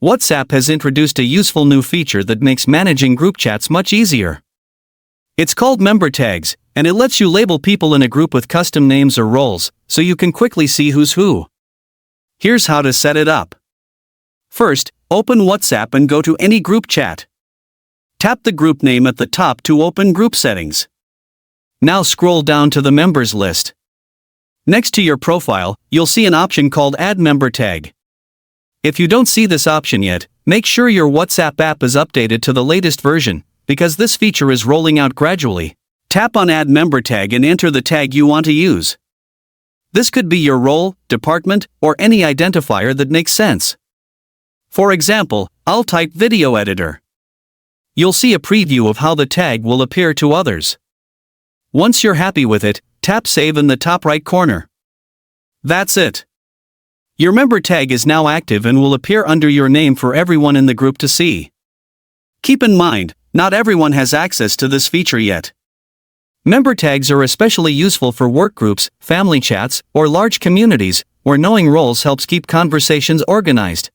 WhatsApp has introduced a useful new feature that makes managing group chats much easier. It's called member tags, and it lets you label people in a group with custom names or roles, so you can quickly see who's who. Here's how to set it up. First, open WhatsApp and go to any group chat. Tap the group name at the top to open group settings. Now scroll down to the members list. Next to your profile, you'll see an option called Add Member Tag. If you don't see this option yet, make sure your WhatsApp app is updated to the latest version, because this feature is rolling out gradually. Tap on Add Member Tag and enter the tag you want to use. This could be your role, department, or any identifier that makes sense. For example, I'll type Video Editor. You'll see a preview of how the tag will appear to others. Once you're happy with it, tap Save in the top right corner. That's it. Your member tag is now active and will appear under your name for everyone in the group to see. Keep in mind, not everyone has access to this feature yet. Member tags are especially useful for work groups, family chats, or large communities, where knowing roles helps keep conversations organized.